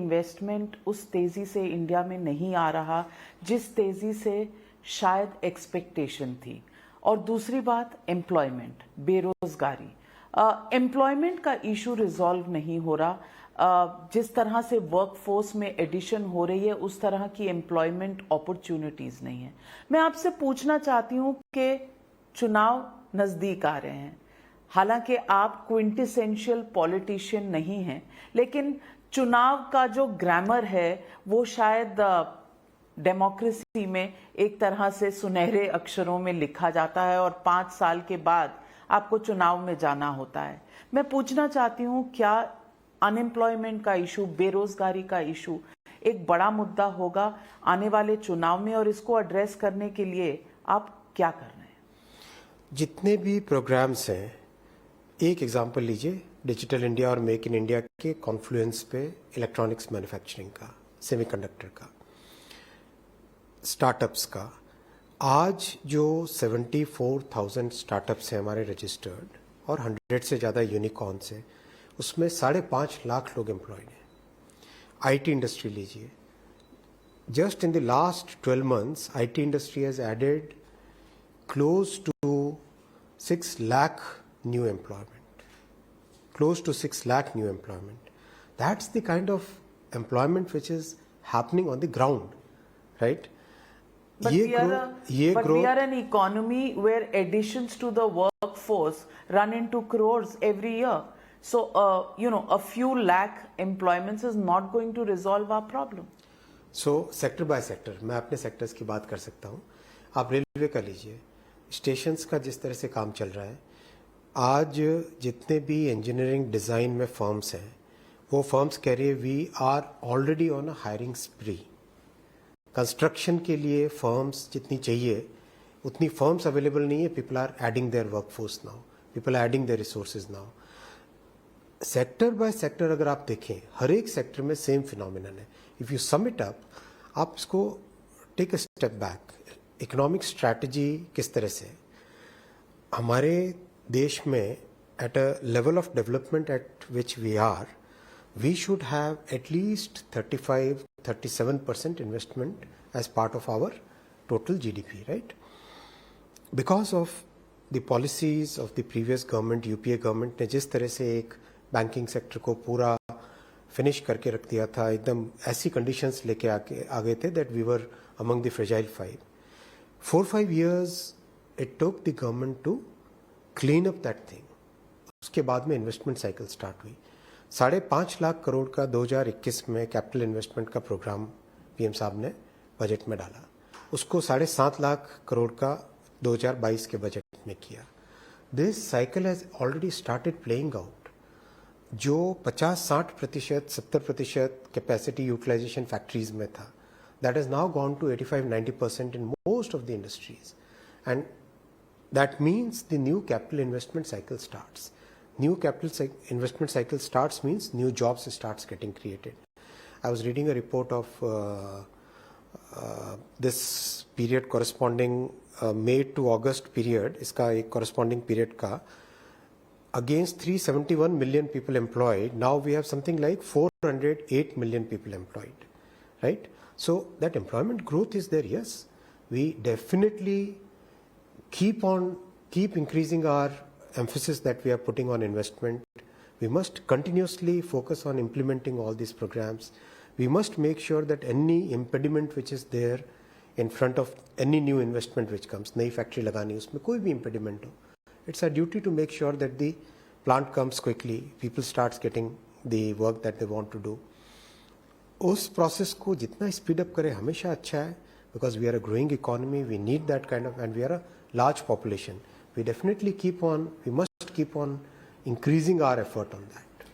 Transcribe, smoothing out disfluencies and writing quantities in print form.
Investment उस तेजी से इंडिया में नहीं आ रहा जिस तेजी से शायद एक्सपेक्टेशन थी। और दूसरी बात एम्प्लॉयमेंट, बेरोजगारी। एम्प्लॉयमेंट का इशू रिजॉल्व नहीं हो रहा। जिस तरह से वर्कफोर्स में एडिशन हो रही है उस तरह की एम्प्लॉयमेंट अपॉर्चुनिटीज नहीं है। मैं आपसे पूछना चाहती हूं कि चुनाव नजदीक आ रहे हैं, हालांकि आप क्विंटेसेंशियल पॉलिटिशियन नहीं हैं, लेकिन चुनाव का जो ग्रामर है वो शायद डेमोक्रेसी में एक तरह से सुनहरे अक्षरों में लिखा जाता है और 5 साल के बाद आपको चुनाव में जाना होता है। मैं पूछना चाहती हूं, क्या अनएम्प्लॉयमेंट का इशू, बेरोजगारी का इशू एक बड़ा मुद्दा होगा आने वाले चुनाव में, और इसको एड्रेस करने के लिए आप क्या कर रहे हैं? जितने भी प्रोग्राम्स हैं, एक एग्जांपल लीजिए, डिजिटल इंडिया और मेक इन इंडिया के कॉन्फ्लुएंस पे इलेक्ट्रॉनिक्स मैन्युफैक्चरिंग का, सेमीकंडक्टर का, स्टार्टअप्स का। आज जो 74,000 स्टार्टअप्स हैं हमारे रजिस्टर्ड और 100 से ज़्यादा यूनिकॉर्न्स हैं, उसमें 5.5 लाख लोग एम्प्लॉयड हैं। आईटी इंडस्ट्री लीजिए, just in the last 12 months IT industry has added close to 6 lakh new employment. Close to 6 lakh new employment. That's the kind of employment which is happening on the ground, right? But we are an economy where additions to the workforce run into crores every year. So, a few lakh employments is not going to resolve our problem. So, sector by sector, मैं अपने sectors की बात कर सकता हूँ। आप railway का लीजिए, स्टेशंस का जिस तरह से काम चल रहा है, आज जितने भी इंजीनियरिंग डिज़ाइन में फर्म्स हैं, वो फर्म्स कह रही है we are already on a hiring spree. Construction के लिए फर्म्स जितनी चाहिए उतनी फर्म्स अवेलेबल नहीं है। People are adding their workforce now, people are adding their resources now. Sector by sector अगर आप देखें, हर एक सेक्टर में सेम फिनोमिनन है। If you sum it up, आप इसको take a step back, economic strategy किस तरह से हमारे देश में at a level of development at which we are, we should have at least 35-37% investment as part of our total GDP, right? Because of the policies of the previous government, UPA government ने जिस तरह से एक banking sector को पूरा finish करके रख दिया था, एकदम ऐसी कंडीशंस लेके आ गए थे that we were among the fragile 5. 4-5 years it took the government to clean up that thing. उसके बाद में इन्वेस्टमेंट साइकिल स्टार्ट हुई। 5.5 लाख करोड़ का 2021 में कैपिटल इन्वेस्टमेंट का प्रोग्राम पीएम साहब ने बजट में डाला। उसको 7.5 लाख करोड़ का 2022 के बजट में किया। This cycle has already started playing out. जो 50-60%, 70% कैपेसिटी यूटिलाइजेशन फैक्ट्रीज में था, that has now gone to 85-90% in most of the industries, and that means the new capital investment cycle starts. New capital investment cycle starts means new jobs starts getting created. I was reading a report of this period corresponding May to August period, इसका एक corresponding period का, against 371 million people employed, now we have something like 408 million people employed, right? So that employment growth is there, yes. We definitely keep increasing our emphasis that we are putting on investment. We must continuously focus on implementing all these programs. We must make sure that any impediment which is there in front of any new investment which comes, नई factory लगानी, उसमें कोई भी impediment हो, it's our duty to make sure that the plant comes quickly, people starts getting the work that they want to do. उस process को जितना speed up करें हमेशा अच्छा है, because we are a growing economy, we need that kind of, and we are a large population. We definitely we must keep on increasing our effort on that.